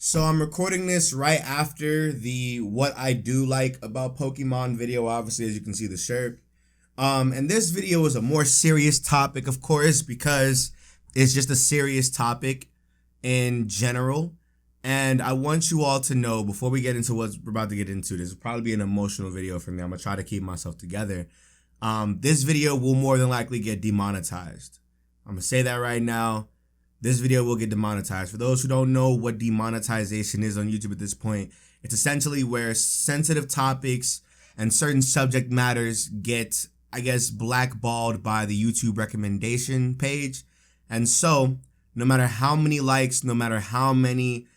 So I'm recording this right after the what I do like about Pokemon video, obviously, as you can see the shirt. And this video is a more serious topic, of course, because it's just a serious topic in general. And I want you all to know, before we get into what we're about to get into, this will probably be an emotional video for me. I'm gonna try to keep myself together. This video will more than likely get demonetized. I'm gonna say that right now. This video will get demonetized. For those who don't know what demonetization is on YouTube at this point, it's essentially where sensitive topics and certain subject matters get, I guess, blackballed by the YouTube recommendation page. And so, no matter how many likes, no matter how many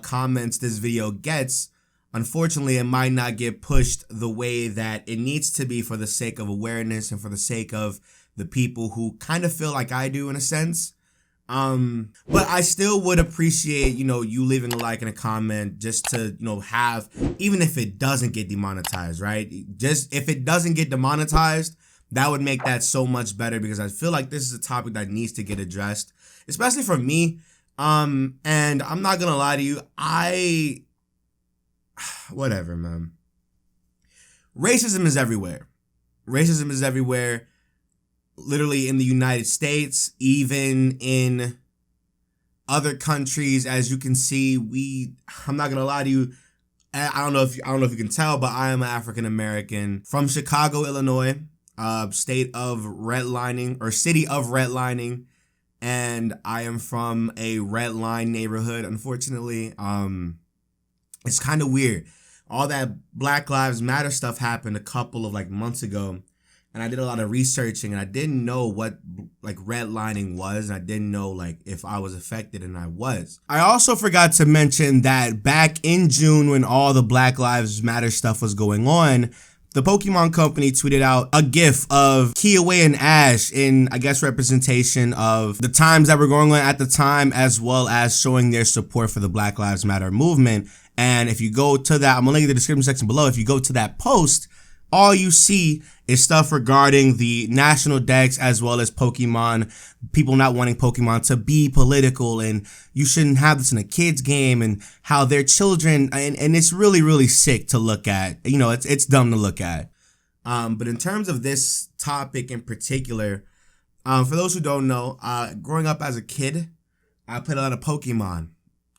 comments this video gets, unfortunately, it might not get pushed the way that it needs to be for the sake of awareness and for the sake of the people who kind of feel like I do in a sense. But I still would appreciate, you leaving a like and a comment just to, have, even if it doesn't get demonetized, right? Just if it doesn't get demonetized, that would make that so much better, because I feel like this is a topic that needs to get addressed, especially for me. And I'm not gonna lie to you, whatever, man. Racism is everywhere. Racism is everywhere. Literally in the United States, even in other countries, as you can see, I'm not gonna lie to you, I don't know if you can tell, but I am an African American from Chicago, Illinois, state of redlining, or city of redlining, and I am from a red line neighborhood. Unfortunately, it's kind of weird. All that Black Lives Matter stuff happened a couple of months ago. And I did a lot of researching, and I didn't know what redlining was. And I didn't know if I was affected, and I was. I also forgot to mention that back in June, when all the Black Lives Matter stuff was going on, the Pokemon Company tweeted out a GIF of Kiawe and Ash in, I guess, representation of the times that were going on at the time, as well as showing their support for the Black Lives Matter movement. And if you go to that, I'm gonna link in the description section below. If you go to that post, all you see is stuff regarding the national dex, as well as Pokemon, people not wanting Pokemon to be political, and you shouldn't have this in a kid's game, and how their children, and it's really, really sick to look at. It's dumb to look at. But in terms of this topic in particular, for those who don't know, growing up as a kid, I played a lot of Pokemon.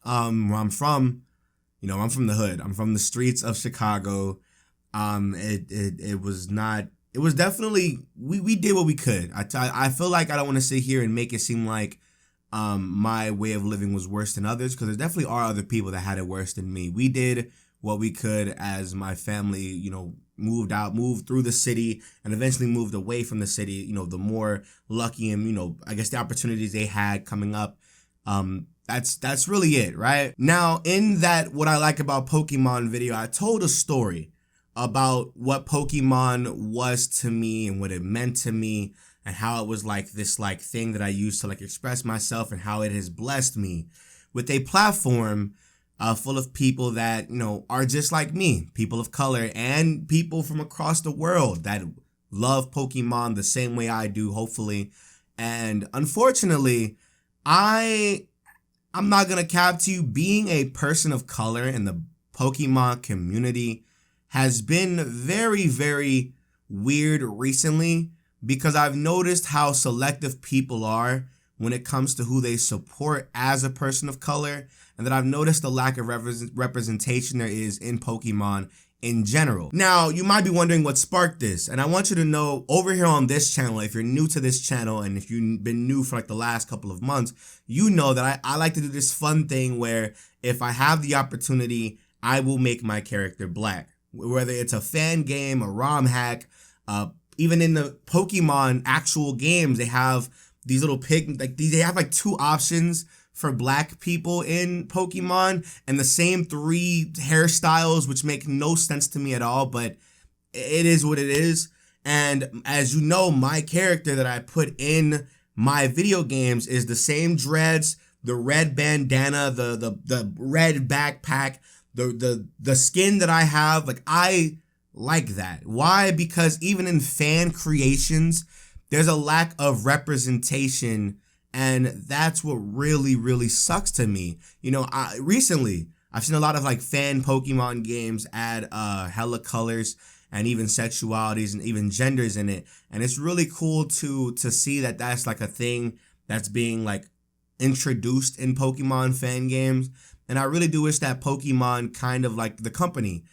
Where I'm from, I'm from the hood. I'm from the streets of Chicago. It was definitely, we did what we could. I feel like I don't want to sit here and make it seem like, my way of living was worse than others, because there definitely are other people that had it worse than me. We did what we could as my family, moved through the city, and eventually moved away from the city, the more lucky and, I guess the opportunities they had coming up. That's really it, right? Now, in that what I like about Pokemon video, I told a story about what Pokemon was to me and what it meant to me, and how it was this thing that I used to express myself, and how it has blessed me with a platform full of people that, are just like me, people of color and people from across the world that love Pokemon the same way I do, hopefully. And unfortunately, I'm not gonna cap to you, being a person of color in the Pokemon community has been very, very weird recently, because I've noticed how selective people are when it comes to who they support as a person of color, and that I've noticed the lack of representation there is in Pokemon in general. Now, you might be wondering what sparked this, and I want you to know, over here on this channel, if you're new to this channel, and if you've been new for the last couple of months, you know that I like to do this fun thing where if I have the opportunity, I will make my character black. Whether it's a fan game, a ROM hack, even in the Pokemon actual games, they have these little they have 2 options for black people in Pokemon, and the same 3 hairstyles, which make no sense to me at all, but it is what it is. And as you know, my character that I put in my video games is the same dreads, the red bandana, the red backpack, the skin that I have. I like that. Why? Because even in fan creations, there's a lack of representation And that's what really, really sucks to me. You know, recently I've seen a lot of like fan Pokemon games add hella colors and even sexualities and even genders in it. And it's really cool to see that that's like a thing that's being like introduced in Pokemon fan games. And I really do wish that Pokemon, kind of like the company,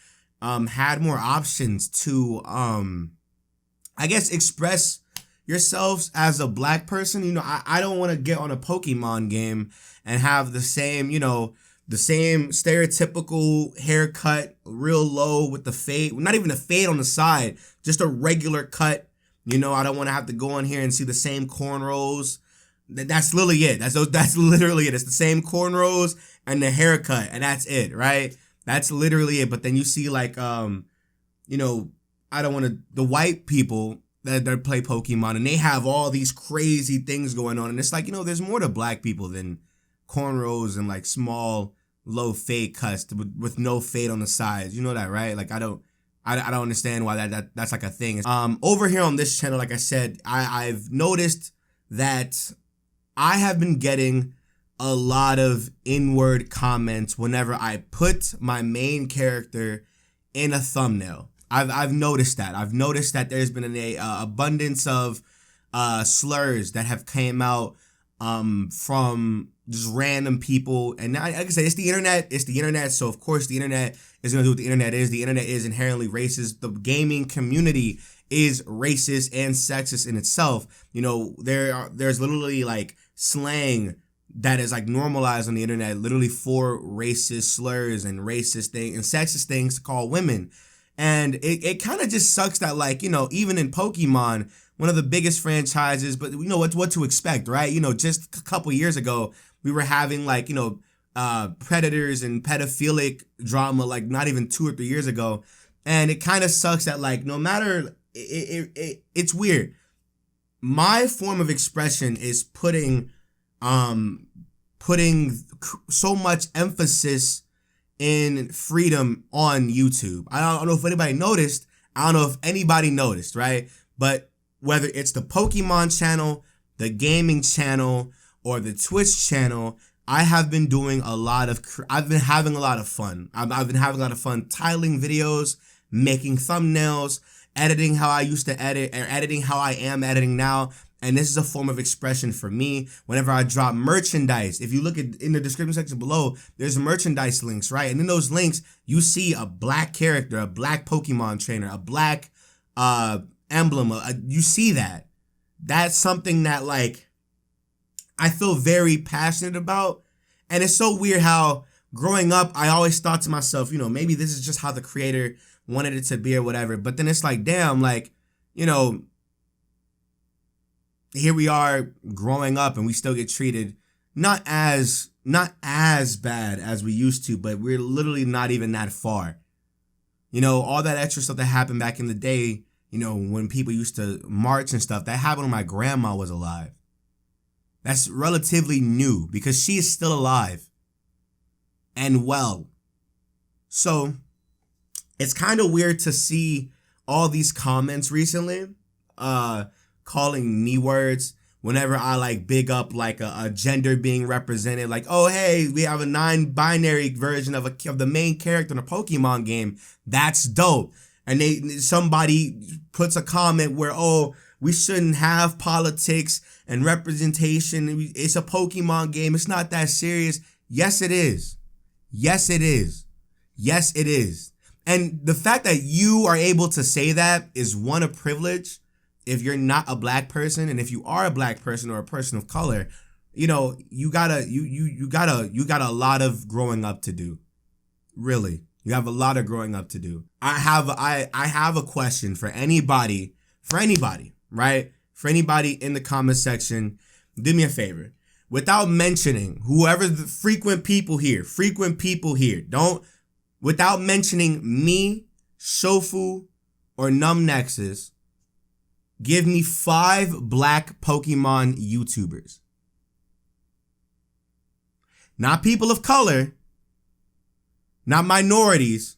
had more options to I guess express yourselves as a black person. You know, I don't want to get on a Pokemon game and have the same, you know, the same stereotypical haircut, real low with the fade, not even a fade on the side, just a regular cut. You know, I don't want to have to go on here and see the same cornrows. That's literally it. That's literally it. It's the same cornrows and the haircut, and that's it, right? That's literally it. But then you see like, you know, I don't want to, the white people that play Pokemon, and they have all these crazy things going on, and it's like, you know, there's more to black people than cornrows and like small low fade cuts with no fade on the sides. You know that, right? Like I don't understand why that's like a thing. Over here on this channel, like I said, I've noticed that I have been getting a lot of inward comments whenever I put my main character in a thumbnail. I've noticed that. I've noticed that there's been an abundance of slurs that have came out from just random people. And like I said, it's the internet. It's the internet. So of course the internet is gonna do what the internet is. The internet is inherently racist. The gaming community is racist and sexist in itself. You know, there's literally like slang that is like normalized on the internet, literally for racist slurs and racist things and sexist things to call women. And it kind of just sucks that, like, you know, even in Pokemon, one of the biggest franchises, but you know what to expect, right? You know, just a couple years ago, we were having like, you know, predators and pedophilic drama, like not even 2 or 3 years ago. And it kind of sucks that, like, no matter, it's weird. My form of expression is putting so much emphasis in freedom on YouTube. I don't know if anybody noticed. I don't know if anybody noticed, right? But whether it's the Pokemon channel, the gaming channel, or the Twitch channel, I have been doing I've been having a lot of fun. I've been having a lot of fun titling videos, making thumbnails, editing how I used to edit, or editing how I am editing now. And this is a form of expression for me. Whenever I drop merchandise, if you look in the description section below, there's merchandise links, right? And in those links, you see a black character, a black Pokemon trainer, a black emblem. You see that. That's something that, like, I feel very passionate about. And it's so weird how growing up, I always thought to myself, you know, maybe this is just how the creator wanted it to be or whatever. But then it's like, damn, like, you know, here we are growing up and we still get treated not as bad as we used to, but we're literally not even that far. You know, all that extra stuff that happened back in the day, you know, when people used to march and stuff, that happened when my grandma was alive. That's relatively new because she is still alive and well. So it's kind of weird to see all these comments recently, calling me words whenever I like big up like a gender being represented, like, oh hey, we have a non-binary version of the main character in a Pokemon game. That's dope. And somebody puts a comment where, oh, we shouldn't have politics and representation. It's a Pokemon game. It's not that serious. Yes, it is. Yes, it is. Yes, it is. And the fact that you are able to say that is one, a privilege. If you're not a black person, and if you are a black person or a person of color, you know, you got a lot of growing up to do. Really. You have a lot of growing up to do. I have a question for anybody, right? For anybody in the comment section, do me a favor. Without mentioning whoever the frequent people here, without mentioning me, Shofu, or Numbnexus, give me 5 black Pokemon YouTubers. Not people of color, not minorities,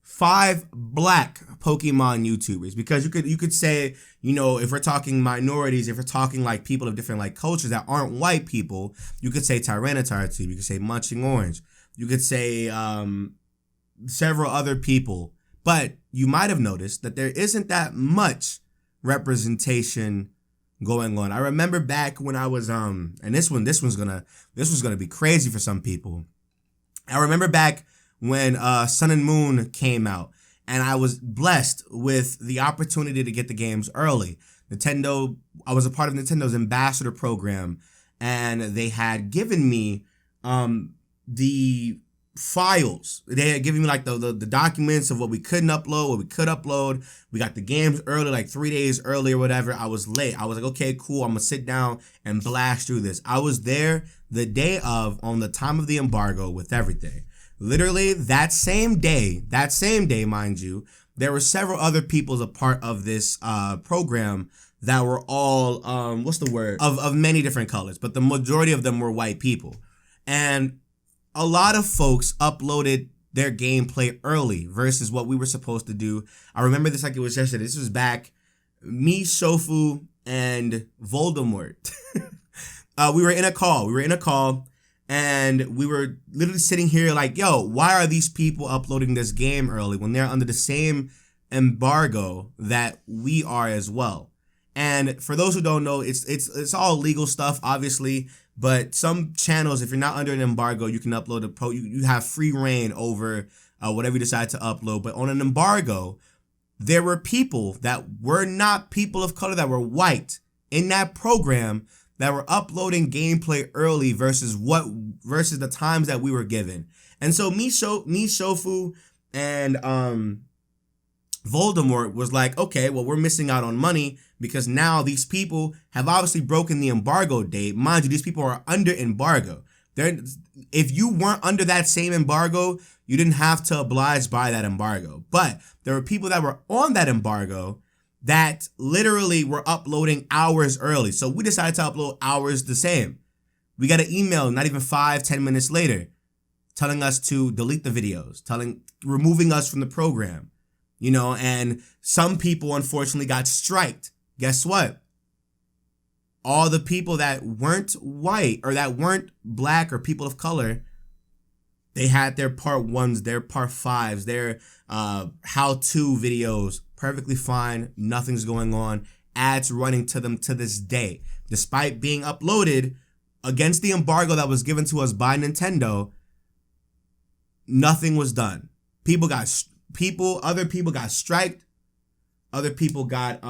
5 black Pokemon YouTubers, because you could say, you know, if we're talking minorities, if we're talking like people of different like cultures that aren't white people, you could say Tyranitar Tube, you could say Munching Orange, you could say several other people, but you might have noticed that there isn't that much representation going on. I remember back when I was and this was gonna be crazy for some people. I remember back when Sun and Moon came out, and I was blessed with the opportunity to get the games early. I was a part of Nintendo's ambassador program, and they had given me the files. They had given me like the documents of what we couldn't upload, what we could upload. We got the games early, like 3 days early or whatever. I was late. I was like, okay, cool. I'm gonna sit down and blast through this. I was there the day of, on the time of the embargo, with everything. Literally that same day, mind you, there were several other people as a part of this program that were all of many different colors, but the majority of them were white people. And a lot of folks uploaded their gameplay early versus what we were supposed to do. I remember this like it was yesterday. This was back, me, Shofu, and Voldemort. We were in a call, and we were literally sitting here like, yo, why are these people uploading this game early when they're under the same embargo that we are as well? And for those who don't know, it's all legal stuff, obviously. But some channels, if you're not under an embargo, you can upload you have free reign over whatever you decide to upload. But on an embargo, there were people that were not people of color, that were white in that program, that were uploading gameplay early versus the times that we were given. And so me, Shofu, and Voldemort was like, okay, well, we're missing out on money because now these people have obviously broken the embargo date. Mind you, these people are under embargo. If you weren't under that same embargo, you didn't have to oblige by that embargo. But there were people that were on that embargo that literally were uploading hours early. So we decided to upload hours the same. We got an email not even 5-10 minutes later telling us to delete the videos, removing us from the program, you know, and some people unfortunately got striked. Guess what? All the people that weren't white or that weren't black or people of color, they had their part 1s, their part 5s, their how-to videos, perfectly fine, nothing's going on, ads running to them to this day. Despite being uploaded against the embargo that was given to us by Nintendo, nothing was done. Other people got striked, other people got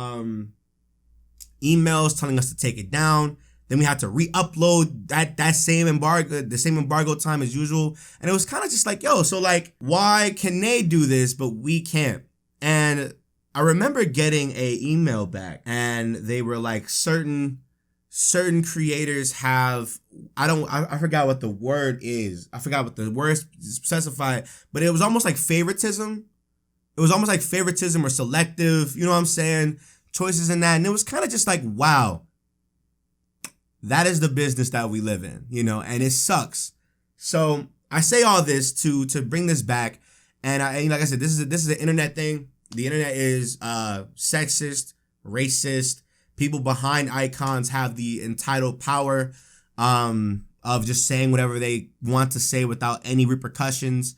emails telling us to take it down. Then we had to re-upload that same embargo, the same embargo time as usual. And it was kind of just like, yo, so like, why can they do this, but we can't? And I remember getting a email back, and they were like, certain creators have, I forgot what the word is. I forgot what the word specified, but it was almost like favoritism. It was almost like favoritism or selective, you know what I'm saying? Choices in that. And it was kind of just like, wow, that is the business that we live in, you know, and it sucks. So I say all this to bring this back. And like I said, this is an internet thing. The internet is sexist, racist. People behind icons have the entitled power of just saying whatever they want to say without any repercussions.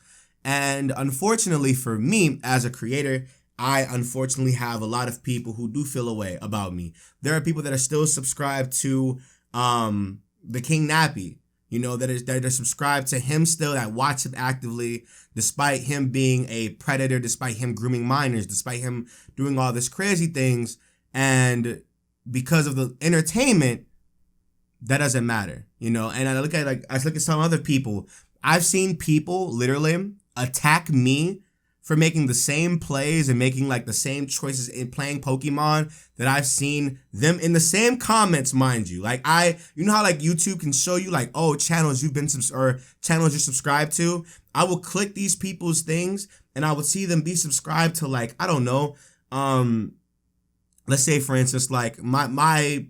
And unfortunately for me as a creator, I unfortunately have a lot of people who do feel a way about me. There are people that are still subscribed to the King Nappy, you know, that are subscribed to him still, that watch him actively, despite him being a predator, despite him grooming minors, despite him doing all this crazy things. And because of the entertainment, that doesn't matter, you know. And I look at some other people. I've seen people literally attack me for making the same plays and making like the same choices in playing Pokemon that I've seen them in the same comments, mind you. Like you know how like YouTube can show you like, oh, channels you've been channels you're subscribed to. I will click these people's things and I would see them be subscribed to like, I don't know, let's say for instance, like my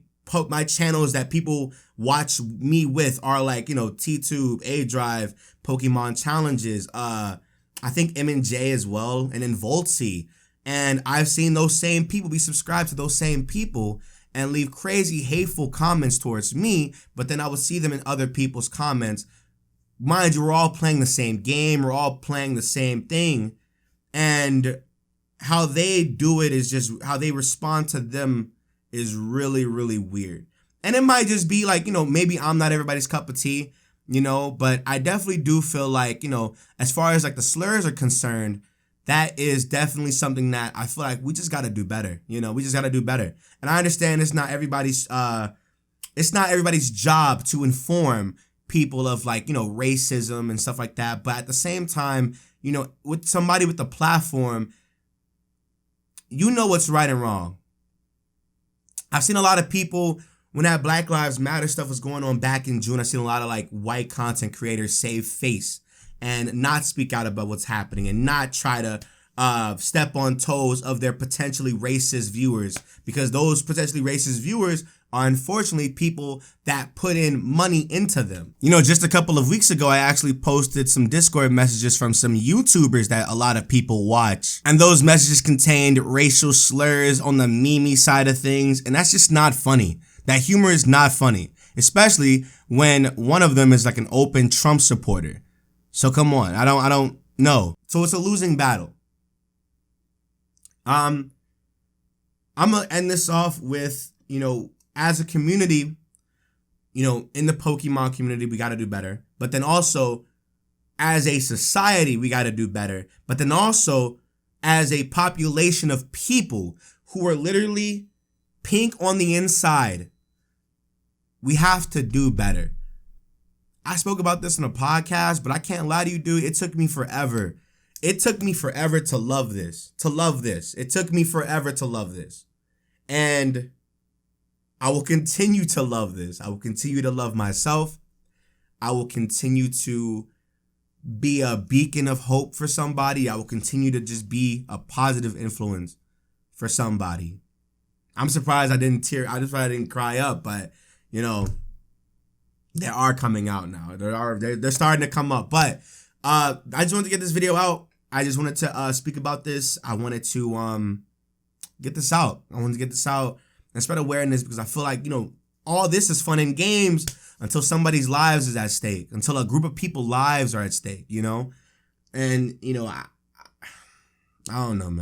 channels that people watch me with are like, you know, T-Tube, A-Drive, Pokemon Challenges, I think M&J as well, and then Voltsy. And I've seen those same people be subscribed to those same people and leave crazy, hateful comments towards me, but then I would see them in other people's comments. Mind you, we're all playing the same game, we're all playing the same thing, and how they do it is just, how they respond to them is really, really weird. And it might just be like, maybe I'm not everybody's cup of tea, but I definitely do feel like, as far as like the slurs are concerned, that is definitely something that I feel like we just got to do better. We just got to do better. And I understand it's not everybody's job to inform people of like, racism and stuff like that. But at the same time, with somebody with the platform, what's right and wrong. I've seen a lot of people, when that Black Lives Matter stuff was going on back in June, I've seen a lot of like white content creators save face and not speak out about what's happening and not try to step on toes of their potentially racist viewers, because those potentially racist viewers are unfortunately people that put in money into them. Just a couple of weeks ago, I actually posted some Discord messages from some YouTubers that a lot of people watch. And those messages contained racial slurs on the meme side of things. And that's just not funny. That humor is not funny, especially when one of them is like an open Trump supporter. So come on, I don't know. So it's a losing battle. I'm gonna end this off with, as a community, in the Pokemon community, we got to do better. But then also, as a society, we got to do better. But then also, as a population of people who are literally pink on the inside, we have to do better. I spoke about this in a podcast, but I can't lie to you, dude. It took me forever. It took me forever to love this. It took me forever to love this. And I will continue to love this. I will continue to love myself. I will continue to be a beacon of hope for somebody. I will continue to just be a positive influence for somebody. I'm surprised I didn't tear. I just I didn't cry up, but they are coming out now. They're starting to come up. But I just wanted to get this video out. I just wanted to speak about this. I wanted to get this out. And spread awareness, because I feel like, all this is fun and games until somebody's lives is at stake, until a group of people's lives are at stake, And, I don't know, man.